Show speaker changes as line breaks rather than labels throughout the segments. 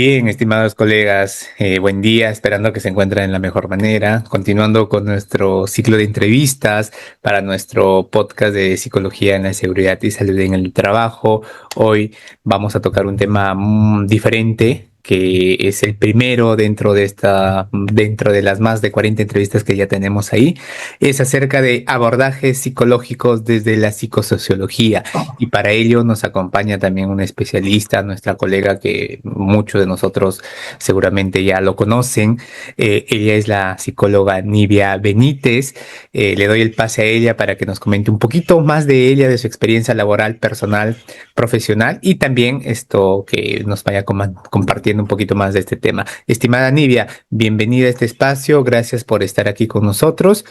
Bien, estimados colegas, buen día, esperando que se encuentren en la mejor manera. Continuando con nuestro ciclo de entrevistas para nuestro podcast de psicología en la seguridad y salud en el trabajo. Hoy vamos a tocar un tema diferente, que es el primero dentro de las más de 40 entrevistas que ya tenemos ahí. Es acerca de abordajes psicológicos desde la psicosociología. Y para ello nos acompaña también una especialista, nuestra colega que muchos de nosotros seguramente ya lo conocen. Ella es la psicóloga Nivia Benítez. Le doy el pase a ella para que nos comente un poquito más de ella, de su experiencia laboral, personal, profesional y también esto que nos vaya compartiendo un poquito más de este tema. Estimada Nivia, bienvenida a este espacio. Gracias por estar aquí con nosotros.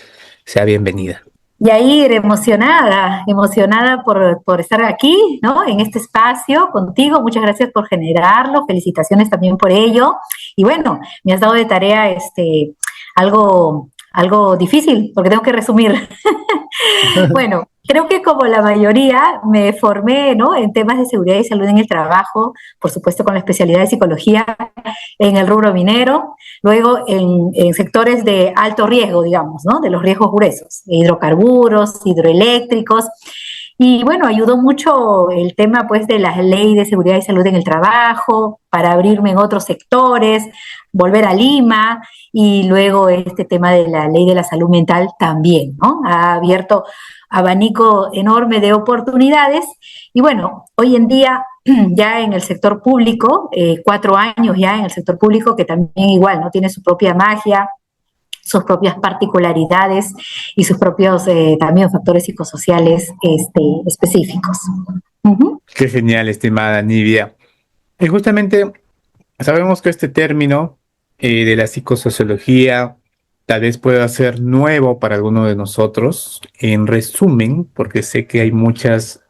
Sea bienvenida.
Yair, emocionada por estar aquí, ¿no? En este espacio contigo. Muchas gracias por generarlo. Felicitaciones también por ello. Y bueno, me has dado de tarea algo difícil, porque tengo que resumir. Bueno, creo que como la mayoría me formé, ¿no? En temas de seguridad y salud en el trabajo, por supuesto con la especialidad de psicología en el rubro minero, luego en sectores de alto riesgo, digamos, ¿no? De los riesgos gruesos, hidrocarburos, hidroeléctricos. Y bueno, ayudó mucho el tema pues de la ley de seguridad y salud en el trabajo, para abrirme en otros sectores, volver a Lima y luego este tema de la ley de la salud mental también, ¿no? Ha abierto abanico enorme de oportunidades y bueno, hoy en día ya en el sector público, 4 años ya en el sector público que también igual, ¿no? Tiene su propia magia, sus propias particularidades y sus propios también factores psicosociales específicos. Uh-huh.
Qué genial, estimada Nivia. Y justamente sabemos que este término de la psicosociología tal vez pueda ser nuevo para alguno de nosotros. En resumen, porque sé que hay muchas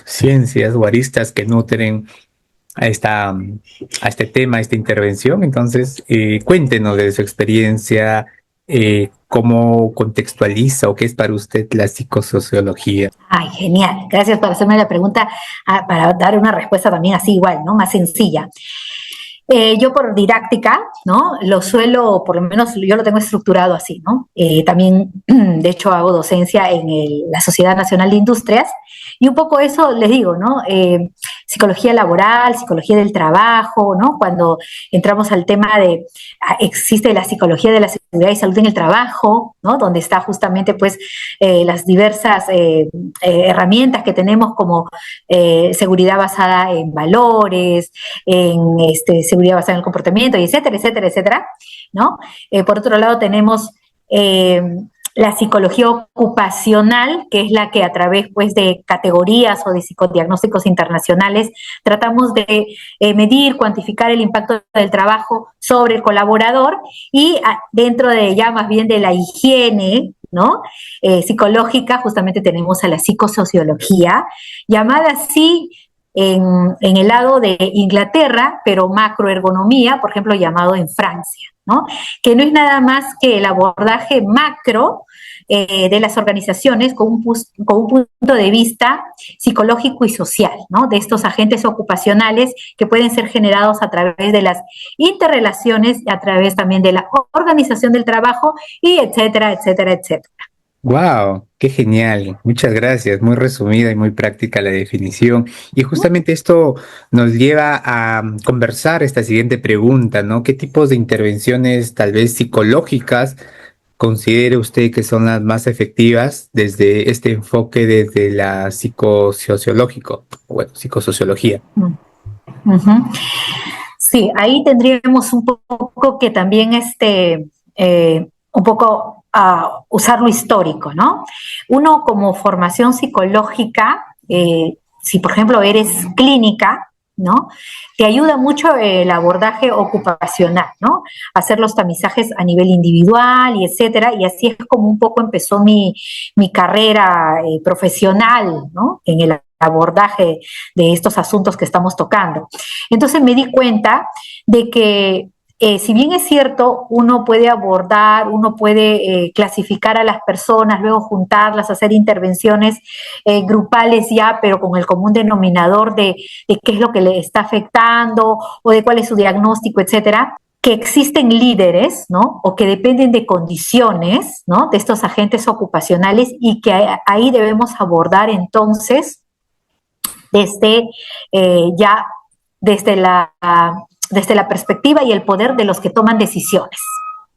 ciencias o aristas que nutren a este tema, a esta intervención. Entonces, cuéntenos de su experiencia, cómo contextualiza o qué es para usted la psicosociología.
Ay, genial. Gracias por hacerme la pregunta, para dar una respuesta también así igual, ¿no? Más sencilla. Yo por didáctica, ¿no? Lo suelo, por lo menos yo lo tengo estructurado así, ¿no? También, de hecho, hago docencia en la Sociedad Nacional de Industrias y un poco eso les digo, ¿no? Psicología laboral, psicología del trabajo, ¿no? Cuando entramos al tema de, existe la psicología de la seguridad y salud en el trabajo, ¿no? Donde está justamente, pues, las diversas herramientas que tenemos como seguridad basada en valores, en seguridad basada en el comportamiento, y etcétera, etcétera, etcétera, ¿no? Por otro lado tenemos la psicología ocupacional, que es la que a través pues, de categorías o de psicodiagnósticos internacionales tratamos de medir, cuantificar el impacto del trabajo sobre el colaborador y dentro de ya más bien de la higiene, ¿no? Psicológica, justamente tenemos a la psicosociología, llamada así en el lado de Inglaterra, pero macroergonomía, por ejemplo, llamado en Francia, ¿no? Que no es nada más que el abordaje macro de las organizaciones con un punto de vista psicológico y social, ¿no? De estos agentes ocupacionales que pueden ser generados a través de las interrelaciones, a través también de la organización del trabajo y etcétera, etcétera, etcétera.
Wow, qué genial. Muchas gracias. Muy resumida y muy práctica la definición. Y justamente esto nos lleva a conversar esta siguiente pregunta, ¿no? ¿Qué tipos de intervenciones tal vez psicológicas considere usted que son las más efectivas desde este enfoque desde la psicosociológico, bueno, psicosociología?
Uh-huh. Sí, ahí tendríamos un poco que también un poco usar lo histórico, ¿no? Uno como formación psicológica, si por ejemplo eres clínica, ¿no? Te ayuda mucho el abordaje ocupacional, ¿no? Hacer los tamizajes a nivel individual y etcétera, y así es como un poco empezó mi carrera profesional, ¿no? En el abordaje de estos asuntos que estamos tocando. Entonces me di cuenta de que si bien es cierto, uno puede abordar, uno puede clasificar a las personas, luego juntarlas, hacer intervenciones grupales ya, pero con el común denominador de qué es lo que le está afectando o de cuál es su diagnóstico, etcétera, que existen líderes, ¿no? O que dependen de condiciones, ¿no? De estos agentes ocupacionales y que ahí debemos abordar entonces desde ya desde la perspectiva y el poder de los que toman decisiones.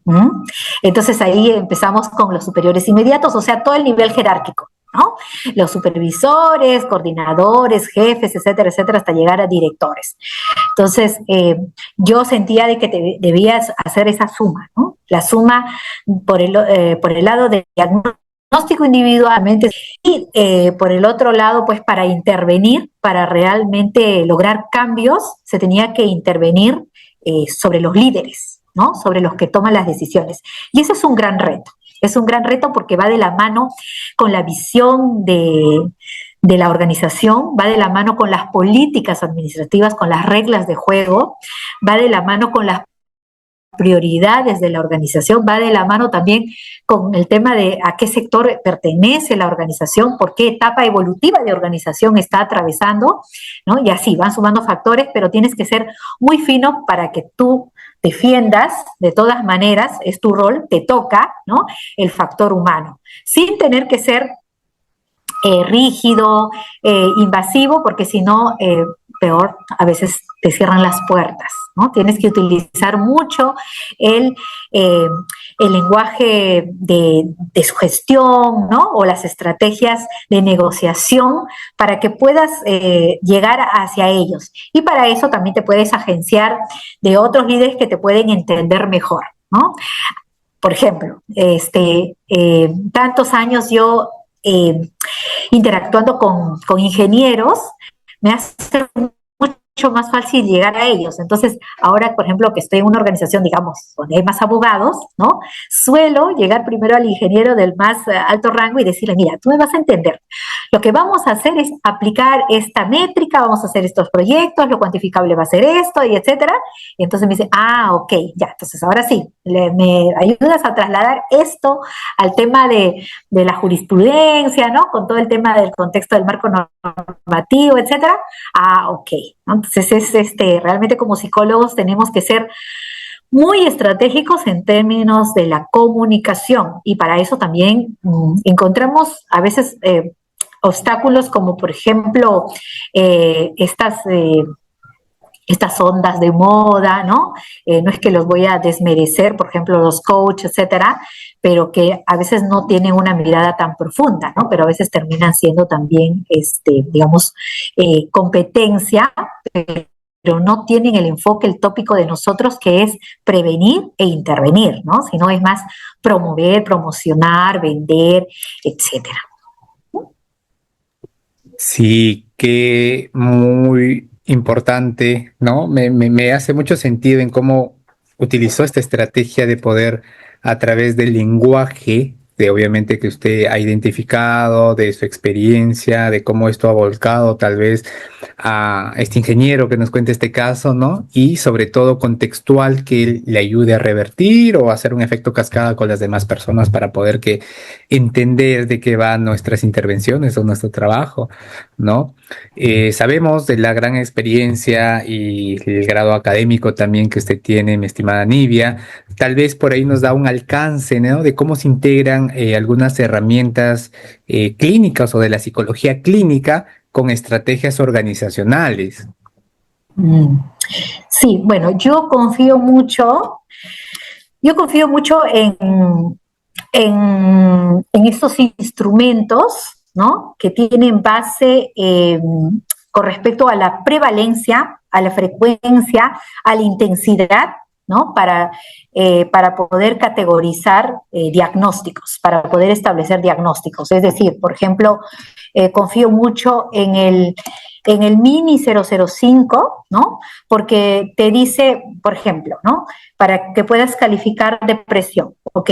¿Mm? Entonces ahí empezamos con los superiores inmediatos, o sea, todo el nivel jerárquico, ¿no? Los supervisores, coordinadores, jefes, etcétera, etcétera, hasta llegar a directores. Entonces, yo sentía de que debías hacer esa suma, ¿no? La suma por el lado de diagnóstico individualmente y por el otro lado, pues para intervenir, para realmente lograr cambios, se tenía que intervenir sobre los líderes, ¿no? Sobre los que toman las decisiones. Y ese es un gran reto. Es un gran reto porque va de la mano con la visión de la organización, va de la mano con las políticas administrativas, con las reglas de juego, va de la mano con las prioridades de la organización, va de la mano también con el tema de a qué sector pertenece la organización, por qué etapa evolutiva de organización está atravesando, ¿no? Y así van sumando factores, pero tienes que ser muy fino para que tú defiendas, de todas maneras, es tu rol, te toca, ¿no? El factor humano, sin tener que ser rígido, invasivo, porque si no, peor, a veces te cierran las puertas, ¿no? Tienes que utilizar mucho el, eh, el lenguaje de sugestión, ¿no? O las estrategias de negociación para que puedas llegar hacia ellos. Y para eso también te puedes agenciar de otros líderes que te pueden entender mejor, ¿no? Por ejemplo, tantos años yo interactuando con ingenieros, me hace mucho más fácil llegar a ellos. Entonces, ahora, por ejemplo, que estoy en una organización, digamos, donde hay más abogados, ¿no? Suelo llegar primero al ingeniero del más alto rango y decirle, mira, tú me vas a entender. Lo que vamos a hacer es aplicar esta métrica, vamos a hacer estos proyectos, lo cuantificable va a ser esto, y etcétera. Y entonces me dice, ok, ya, entonces ahora sí, me ayudas a trasladar esto al tema de la jurisprudencia, ¿no? Con todo el tema del contexto del marco normativo, etcétera. Ok. ¿No? Entonces realmente como psicólogos tenemos que ser muy estratégicos en términos de la comunicación y para eso también encontramos a veces obstáculos como por ejemplo estas ondas de moda, ¿no? No es que los voy a desmerecer, por ejemplo, los coaches, etcétera, pero que a veces no tienen una mirada tan profunda, ¿no? Pero a veces terminan siendo también, digamos, competencia, pero no tienen el enfoque, el tópico de nosotros que es prevenir e intervenir, ¿no? Sino es más promover, promocionar, vender, etcétera.
Sí, que muy importante, ¿no? Me hace mucho sentido en cómo utilizó esta estrategia de poder a través del lenguaje, de obviamente que usted ha identificado, de su experiencia, de cómo esto ha volcado tal vez a este ingeniero que nos cuente este caso, ¿no? Y sobre todo contextual que él le ayude a revertir o hacer un efecto cascada con las demás personas para poder que entender de qué van nuestras intervenciones o nuestro trabajo, ¿no? Sabemos de la gran experiencia y el grado académico también que usted tiene, mi estimada Nivia. Tal vez por ahí nos da un alcance, ¿no? De cómo se integran algunas herramientas clínicas o de la psicología clínica con estrategias organizacionales.
Sí, bueno, yo confío mucho en estos instrumentos, ¿no? Que tienen base con respecto a la prevalencia, a la frecuencia, a la intensidad, ¿no? Para poder categorizar diagnósticos, para poder establecer diagnósticos. Es decir, por ejemplo, confío mucho en el Mini 005, ¿no? Porque te dice, por ejemplo, ¿no? Para que puedas calificar depresión. Ok,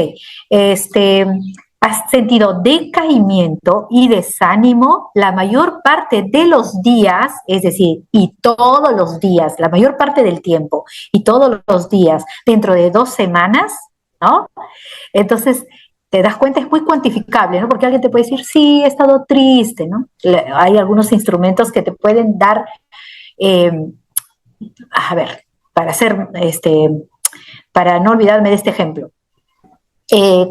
has sentido decaimiento y desánimo la mayor parte de los días, es decir, y todos los días, la mayor parte del tiempo y todos los días, dentro de 2 semanas, ¿no? Entonces, te das cuenta, es muy cuantificable, ¿no? Porque alguien te puede decir, sí, he estado triste, ¿no? Hay algunos instrumentos que te pueden dar, eh, a ver, para hacer, para no olvidarme de este ejemplo.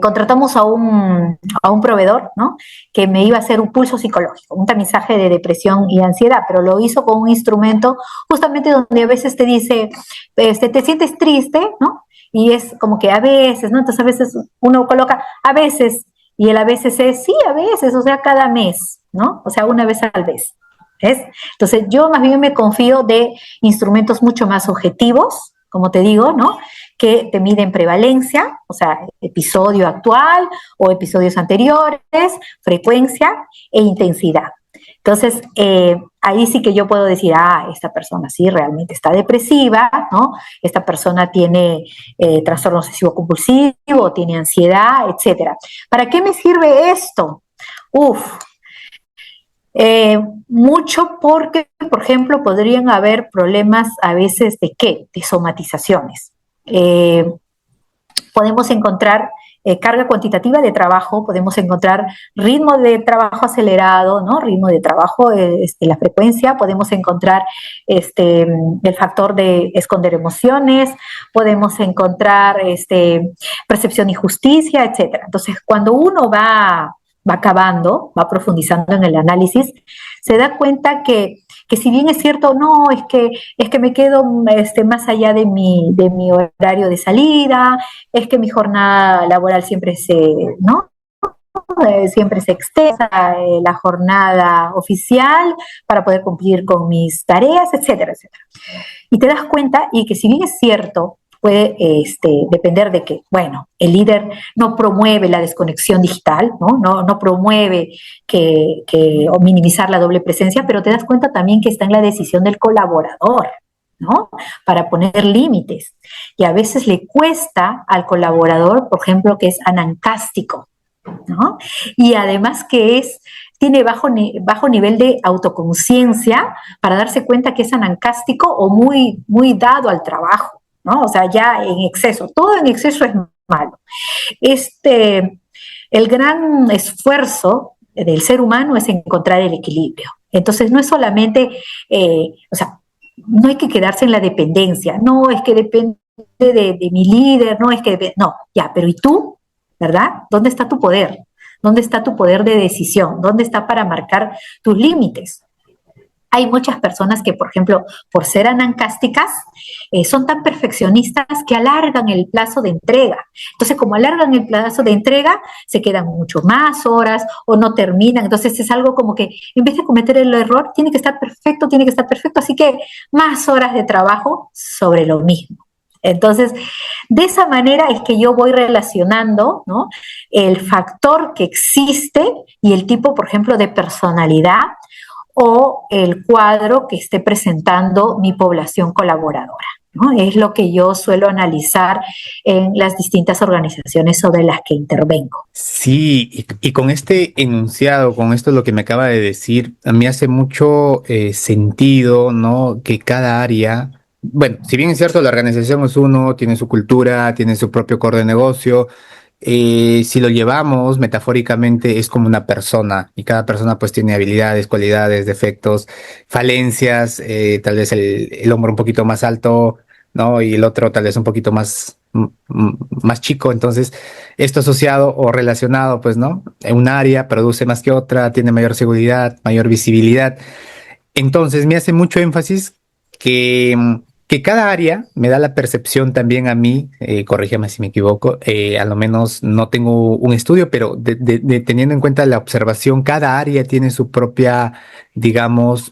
Contratamos a un proveedor, ¿no? Que me iba a hacer un pulso psicológico, un tamizaje de depresión y ansiedad, pero lo hizo con un instrumento justamente donde a veces te dice, te sientes triste, ¿no? Y es como que a veces, ¿no? Entonces a veces uno coloca a veces, y el a veces es sí, a veces, o sea, cada mes, ¿no? O sea, una vez al mes. ¿Ves? Entonces yo más bien me confío de instrumentos mucho más objetivos, como te digo, ¿no? Que te miden prevalencia, o sea, episodio actual o episodios anteriores, frecuencia e intensidad. Entonces, ahí sí que yo puedo decir, esta persona sí realmente está depresiva, ¿no? Esta persona tiene trastorno obsesivo compulsivo, tiene ansiedad, etcétera. ¿Para qué me sirve esto? Uf, mucho porque, por ejemplo, podrían haber problemas a veces de qué, de somatizaciones. Podemos encontrar carga cuantitativa de trabajo, podemos encontrar ritmo de trabajo acelerado, ¿no? Ritmo de trabajo, la frecuencia, podemos encontrar el factor de esconder emociones, podemos encontrar percepción y justicia, etcétera. Entonces, cuando uno va acabando, va profundizando en el análisis, se da cuenta que si bien es cierto, no, es que me quedo más allá de mi horario de salida, es que mi jornada laboral siempre ¿no? Siempre se extensa la jornada oficial para poder cumplir con mis tareas, etcétera, etcétera. Y te das cuenta y que si bien es cierto, puede depender de que, bueno, el líder no promueve la desconexión digital, no promueve o minimizar la doble presencia, pero te das cuenta también que está en la decisión del colaborador, ¿no? Para poner límites. Y a veces le cuesta al colaborador, por ejemplo, que es anancástico, ¿no? Y además que tiene bajo nivel de autoconciencia para darse cuenta que es anancástico o muy, muy dado al trabajo, ¿no? O sea, ya en exceso, todo en exceso es malo. El gran esfuerzo del ser humano es encontrar el equilibrio. Entonces, no es solamente, o sea, no hay que quedarse en la dependencia, no es que depende de mi líder, no es que depende, no, ya, pero ¿y tú? ¿Verdad? ¿Dónde está tu poder? ¿Dónde está tu poder de decisión? ¿Dónde está para marcar tus límites? Hay muchas personas que, por ejemplo, por ser anancásticas, son tan perfeccionistas que alargan el plazo de entrega. Entonces, como alargan el plazo de entrega, se quedan mucho más horas o no terminan. Entonces, es algo como que en vez de cometer el error, tiene que estar perfecto, así que más horas de trabajo sobre lo mismo. Entonces, de esa manera es que yo voy relacionando, ¿no?, el factor que existe y el tipo, por ejemplo, de personalidad o el cuadro que esté presentando mi población colaboradora, ¿no? Es lo que yo suelo analizar en las distintas organizaciones sobre las que intervengo.
Sí, y con este enunciado, con esto lo que me acaba de decir, a mí hace mucho sentido, ¿no? Que cada área, bueno, si bien es cierto, la organización es uno, tiene su cultura, tiene su propio core de negocio, si lo llevamos metafóricamente es como una persona y cada persona pues tiene habilidades, cualidades, defectos, falencias, tal vez el hombro un poquito más alto, ¿no? Y el otro tal vez un poquito más chico. Entonces, esto asociado o relacionado, pues, ¿no? Un área produce más que otra, tiene mayor seguridad, mayor visibilidad. Entonces, me hace mucho énfasis que cada área me da la percepción también a mí, corrígeme si me equivoco, a lo menos no tengo un estudio, pero teniendo en cuenta la observación, cada área tiene su propia, digamos,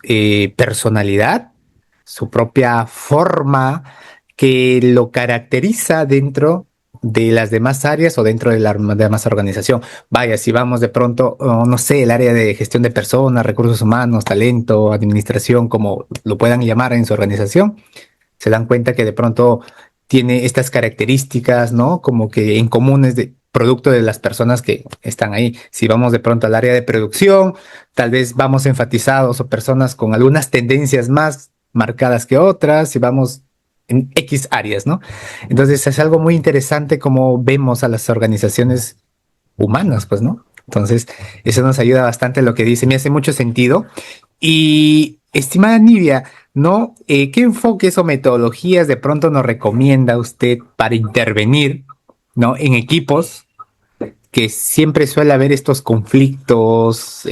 personalidad, su propia forma que lo caracteriza dentro de las demás áreas o dentro de la demás organización. Vaya, si vamos de pronto, oh, no sé, el área de gestión de personas, recursos humanos, talento, administración, como lo puedan llamar en su organización, se dan cuenta que de pronto tiene estas características, ¿no? Como que en comunes producto de las personas que están ahí. Si vamos de pronto al área de producción, tal vez vamos enfatizados o personas con algunas tendencias más marcadas que otras, si vamos en X áreas, ¿no? Entonces es algo muy interesante como vemos a las organizaciones humanas, pues, ¿no? Entonces, eso nos ayuda bastante lo que dice, me hace mucho sentido. Y, estimada Nivia, ¿no? ¿Qué enfoques o metodologías de pronto nos recomienda usted para intervenir, ¿no? En equipos que siempre suele haber estos conflictos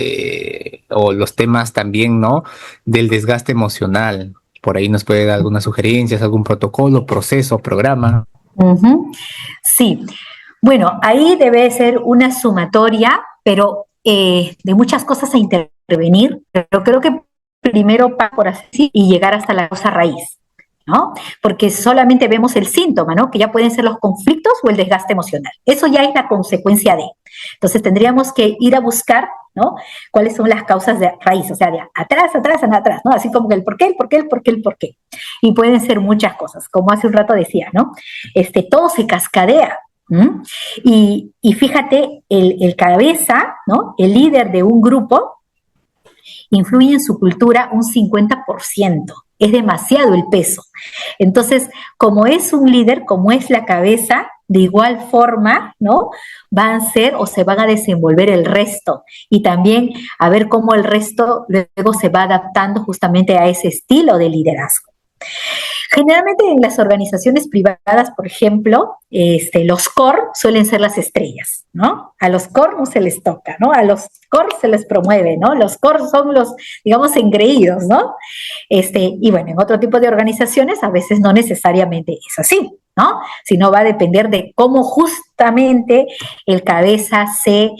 o los temas también, ¿no? Del desgaste emocional. Por ahí nos puede dar algunas sugerencias, algún protocolo, proceso, programa.
Sí, bueno, ahí debe ser una sumatoria, pero de muchas cosas a intervenir, pero creo que primero por así y llegar hasta la causa raíz, ¿no? Porque solamente vemos el síntoma, ¿no? Que ya pueden ser los conflictos o el desgaste emocional. Eso ya es la consecuencia de. Entonces tendríamos que ir a buscar, ¿no? ¿Cuáles son las causas de raíz? O sea, de atrás, atrás, atrás, ¿no? Así como que el por qué, el por qué, el por qué, el por qué. Y pueden ser muchas cosas, como hace un rato decía, ¿no? Todo se cascadea. Y fíjate, el cabeza, ¿no? El líder de un grupo, influye en su cultura un 50%. Es demasiado el peso. Entonces, como es un líder, como es la cabeza, de igual forma, ¿no? Van a ser o se van a desenvolver el resto. Y también a ver cómo el resto luego se va adaptando justamente a ese estilo de liderazgo. Generalmente en las organizaciones privadas, por ejemplo, los core suelen ser las estrellas, ¿no? A los core no se les toca, ¿no? A los core se les promueve, ¿no? Los core son los, digamos, engreídos, ¿no? Y bueno, en otro tipo de organizaciones a veces no necesariamente es así, ¿no? Sino va a depender de cómo justamente el cabeza se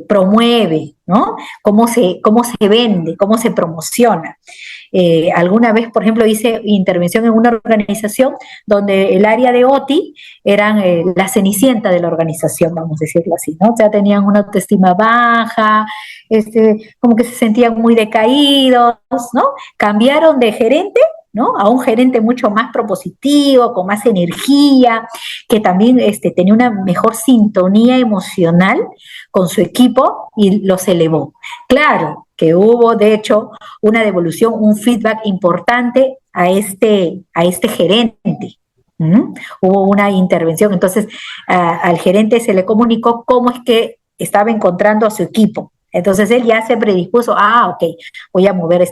promueve, ¿no? Cómo se vende, cómo se promociona. Alguna vez, por ejemplo, hice intervención en una organización donde el área de OTI eran la cenicienta de la organización, vamos a decirlo así, ¿no? O sea, tenían una autoestima baja, como que se sentían muy decaídos, ¿no? Cambiaron de gerente, ¿no? A un gerente mucho más propositivo, con más energía, que también tenía una mejor sintonía emocional con su equipo y los elevó. Claro que hubo, de hecho, una devolución, un feedback importante a este gerente. Hubo una intervención, entonces al gerente se le comunicó cómo es que estaba encontrando a su equipo. Entonces él ya se predispuso, ok, voy a mover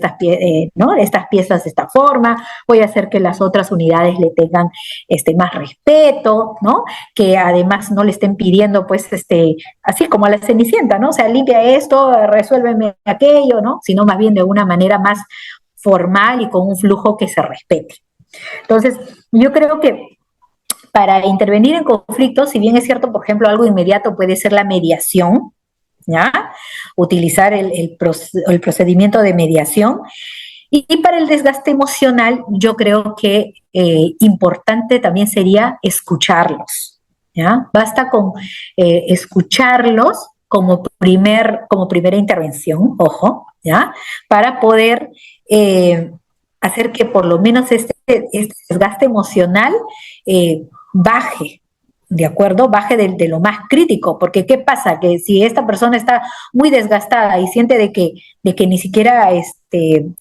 ¿no? estas piezas de esta forma, voy a hacer que las otras unidades le tengan más respeto, ¿no? Que además no le estén pidiendo, pues, así como a la cenicienta, ¿no? O sea, limpia esto, resuélveme aquello, ¿no? Sino más bien de una manera más formal y con un flujo que se respete. Entonces, yo creo que para intervenir en conflictos, si bien es cierto, por ejemplo, algo inmediato puede ser la mediación, ¿ya? Utilizar el procedimiento de mediación. Y para el desgaste emocional, yo creo que importante también sería escucharlos, ¿ya? Basta con escucharlos como primera intervención, ojo, ¿ya? Para poder hacer que por lo menos este desgaste emocional baje, ¿de acuerdo? Baje de lo más crítico, porque ¿qué pasa? Que si esta persona está muy desgastada y siente de que ni siquiera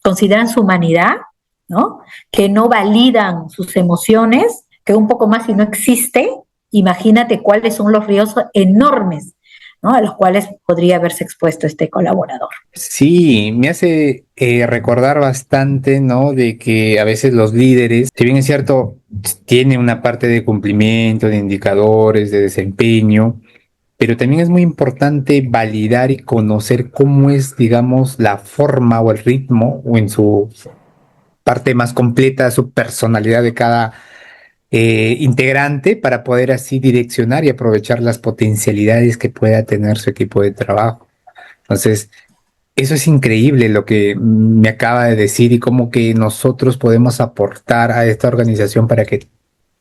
consideran su humanidad, ¿no? Que no validan sus emociones, que un poco más si no existe, imagínate cuáles son los riesgos enormes, ¿no? A los cuales podría haberse expuesto este colaborador.
Sí, me hace recordar bastante, ¿no? De que a veces los líderes, si bien es cierto, tiene una parte de cumplimiento, de indicadores, de desempeño, pero también es muy importante validar y conocer cómo es, digamos, la forma o el ritmo, o en su parte más completa, su personalidad de cada integrante, para poder así direccionar y aprovechar las potencialidades que pueda tener su equipo de trabajo. Entonces, eso es increíble lo que me acaba de decir y cómo que nosotros podemos aportar a esta organización para que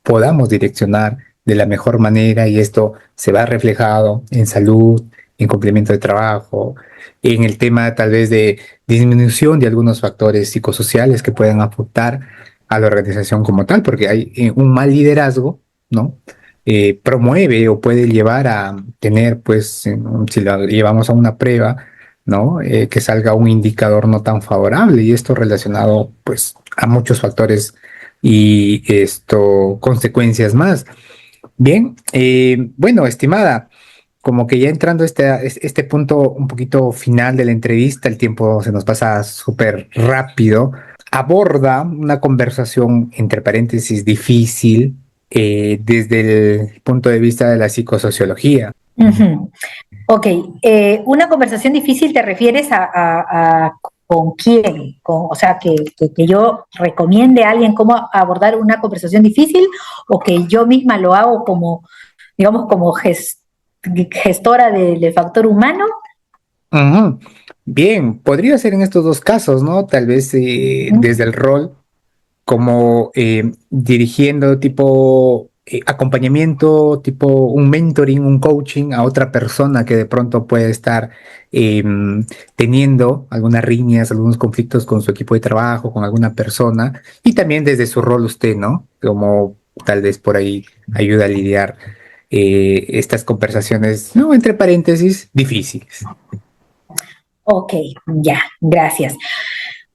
podamos direccionar de la mejor manera, y esto se va reflejado en salud, en complemento de trabajo, en el tema tal vez de disminución de algunos factores psicosociales que puedan aportar a la organización como tal, porque hay un mal liderazgo, ¿no? promueve o puede llevar a tener, pues, si lo llevamos a una prueba, ¿no? Que salga un indicador no tan favorable y esto relacionado, pues, a muchos factores y consecuencias más. Bien, bueno, estimada, como que ya entrando a este punto un poquito final de la entrevista, el tiempo se nos pasa súper rápido. Aborda una conversación, entre paréntesis, difícil desde el punto de vista de la psicosociología.
Ujú. Ok, una conversación difícil te refieres a con quién, o sea, que yo recomiende a alguien cómo abordar una conversación difícil o que yo misma lo hago como, digamos, como gestora del factor humano.
Ujú. Bien, podría ser en estos dos casos, ¿no? Tal vez desde el rol como dirigiendo tipo acompañamiento, tipo un mentoring, un coaching a otra persona que de pronto puede estar teniendo algunas riñas, algunos conflictos con su equipo de trabajo, con alguna persona, y también desde su rol usted, ¿no? Como tal vez por ahí ayuda a lidiar estas conversaciones, ¿no? Entre paréntesis, difíciles.
Ok, ya, gracias.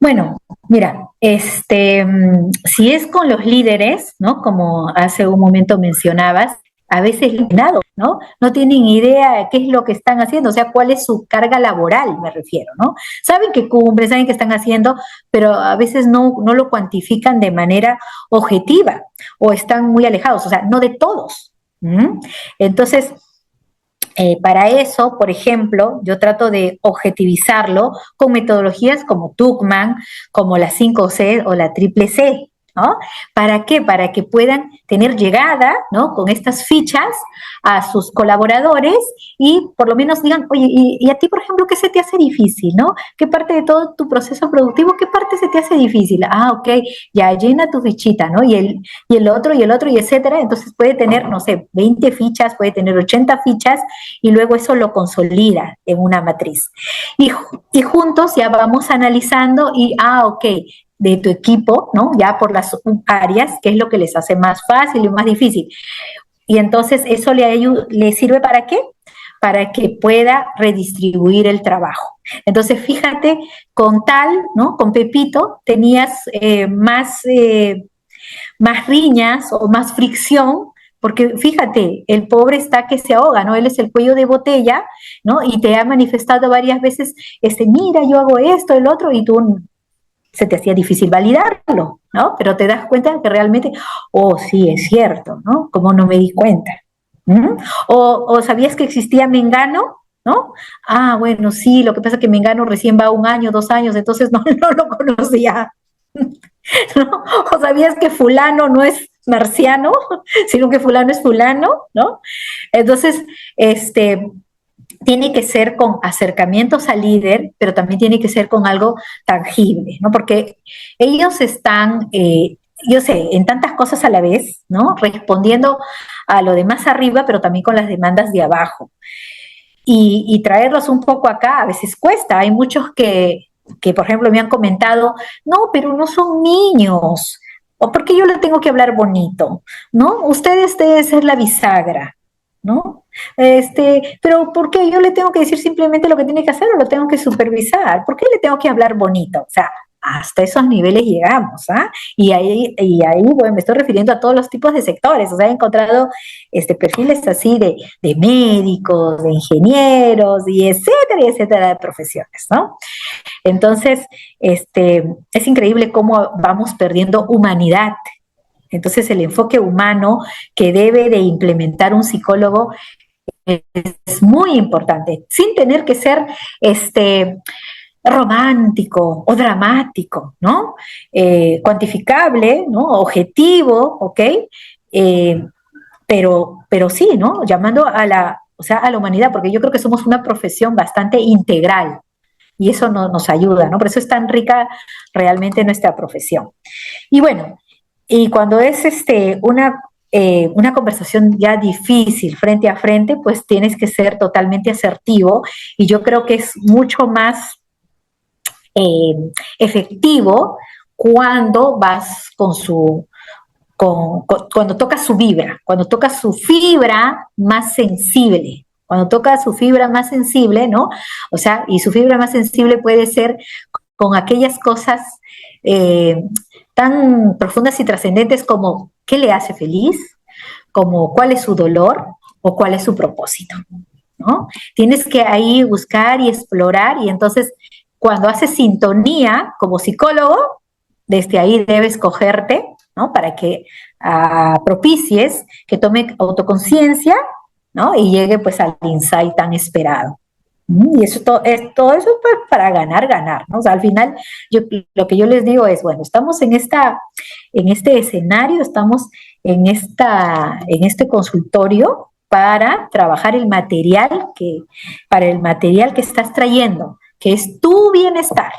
Bueno, mira, si es con los líderes, ¿no? Como hace un momento mencionabas, a veces ¿no? No tienen idea de qué es lo que están haciendo, o sea, cuál es su carga laboral, me refiero, ¿no? Saben que cumplen, saben que están haciendo, pero a veces no lo cuantifican de manera objetiva o están muy alejados, o sea, no de todos. ¿Mm? Entonces, para eso, por ejemplo, yo trato de objetivizarlo con metodologías como Tuckman, como la 5C o la triple C, ¿no? ¿Para qué? Para que puedan tener llegada, ¿no? Con estas fichas a sus colaboradores y por lo menos digan, oye, y a ti, por ejemplo, ¿qué se te hace difícil, ¿no? ¿Qué parte de todo tu proceso productivo, qué parte se te hace difícil? Ah, ok, ya llena tu fichita, ¿no? Y el otro, y el otro, y etcétera. Entonces puede tener, no sé, 20 fichas, puede tener 80 fichas y luego eso lo consolida en una matriz. Y juntos ya vamos analizando y, ok, de tu equipo, ¿no? Ya por las áreas, qué es lo que les hace más fácil y más difícil. Y entonces eso le sirve ¿para qué? Para que pueda redistribuir el trabajo. Entonces, fíjate, con tal, ¿no? Con Pepito tenías más riñas o más fricción, porque fíjate, el pobre está que se ahoga, ¿no? Él es el cuello de botella, ¿no? Y te ha manifestado varias veces, mira, yo hago esto, el otro, y tú se te hacía difícil validarlo, ¿no? Pero te das cuenta que realmente, oh, sí, es cierto, ¿no? Como no me di cuenta. ¿Mm? O sabías que existía Mengano, ¿no? Ah, bueno, sí, lo que pasa es que Mengano recién va 1 año, 2 años, entonces no lo conocía. ¿No? O sabías que fulano no es marciano, sino que fulano es fulano, ¿no? Entonces, tiene que ser con acercamientos al líder, pero también tiene que ser con algo tangible, ¿no? Porque ellos están, yo sé, en tantas cosas a la vez, ¿no? Respondiendo a lo de más arriba, pero también con las demandas de abajo. Y traerlos un poco acá a veces cuesta. Hay muchos que, por ejemplo, me han comentado, no, pero no son niños. ¿O por qué yo le tengo que hablar bonito? ¿No? Ustedes deben ser la bisagra, ¿no? Pero ¿por qué yo le tengo que decir simplemente lo que tiene que hacer o lo tengo que supervisar? ¿Por qué le tengo que hablar bonito? O sea, hasta esos niveles llegamos, ¿ah? Y ahí bueno, me estoy refiriendo a todos los tipos de sectores, o sea, he encontrado perfiles así de médicos, de ingenieros, y etcétera, de profesiones, ¿no? Entonces, es increíble cómo vamos perdiendo humanidad. Entonces, el enfoque humano que debe de implementar un psicólogo es muy importante, sin tener que ser romántico o dramático, ¿no? Cuantificable, ¿no? Objetivo, ¿ok? Eh, pero sí, ¿no? Llamando a la humanidad, porque yo creo que somos una profesión bastante integral y eso nos ayuda, ¿no? Por eso es tan rica realmente nuestra profesión. Y bueno, y cuando es una conversación ya difícil frente a frente, pues tienes que ser totalmente asertivo y yo creo que es mucho más eh, efectivo cuando vas cuando toca su vibra, cuando toca su fibra más sensible. Cuando toca su fibra más sensible, ¿no? O sea, y su fibra más sensible puede ser con aquellas cosas tan profundas y trascendentes como qué le hace feliz, como cuál es su dolor o cuál es su propósito, ¿no? Tienes que ahí buscar y explorar, y entonces cuando haces sintonía como psicólogo, desde ahí debes cogerte, ¿no? Para que propicies que tome autoconciencia, ¿no? Y llegue pues al insight tan esperado. Y eso todo eso pues para ganar, ¿no? O sea, al final lo que yo les digo es, bueno, estamos en este escenario, estamos en este consultorio para trabajar para el material que estás trayendo, que es tu bienestar,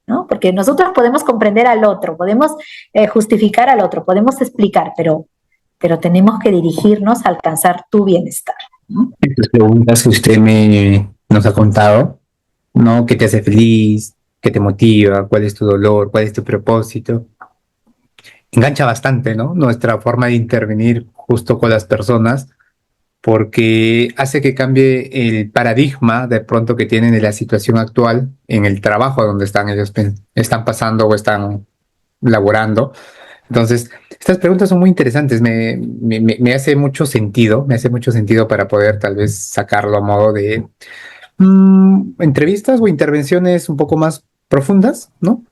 ¿no? Porque nosotros podemos comprender al otro, podemos justificar al otro, podemos explicar, pero tenemos que dirigirnos a alcanzar tu bienestar, ¿no?
Estas preguntas que usted nos ha contado, ¿no? ¿Qué te hace feliz? ¿Qué te motiva? ¿Cuál es tu dolor? ¿Cuál es tu propósito? Engancha bastante, ¿no? Nuestra forma de intervenir justo con las personas, porque hace que cambie el paradigma de pronto que tienen de la situación actual en el trabajo donde están pasando o están laborando. Entonces, estas preguntas son muy interesantes, me hace mucho sentido, para poder tal vez sacarlo a modo de entrevistas o intervenciones un poco más profundas, ¿no?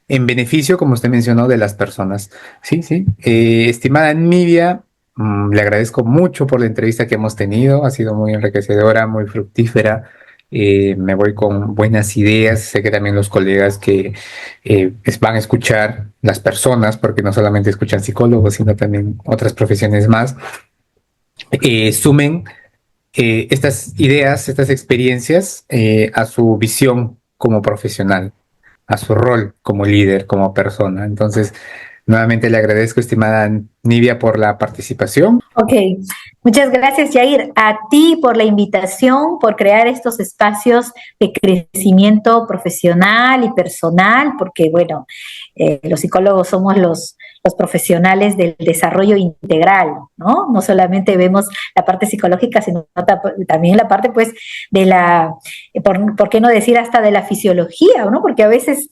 En beneficio, como usted mencionó, de las personas. Sí, sí. Estimada Nidia, le agradezco mucho por la entrevista que hemos tenido. Ha sido muy enriquecedora, muy fructífera. Me voy con buenas ideas. Sé que también los colegas que van a escuchar, las personas, porque no solamente escuchan psicólogos, sino también otras profesiones más, sumen estas ideas, estas experiencias a su visión como profesional, a su rol como líder, como persona. Entonces, nuevamente le agradezco, estimada Nidia, por la participación.
Ok, muchas gracias, Jair. A ti por la invitación, por crear estos espacios de crecimiento profesional y personal, porque, bueno, los psicólogos somos los profesionales del desarrollo integral, ¿no? No solamente vemos la parte psicológica, sino también la parte, pues, ¿por qué no decir hasta de la fisiología, ¿no? Porque a veces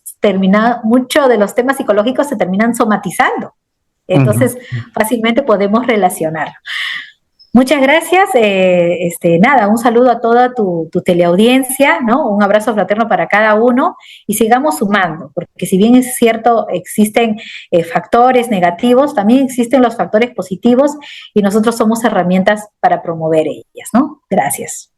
mucho de los temas psicológicos se terminan somatizando. Entonces, fácilmente podemos relacionarlo. Muchas gracias. Nada, un saludo a toda tu teleaudiencia, ¿no? Un abrazo fraterno para cada uno y sigamos sumando, porque si bien es cierto, existen factores negativos, también existen los factores positivos y nosotros somos herramientas para promover ellas, ¿no? Gracias.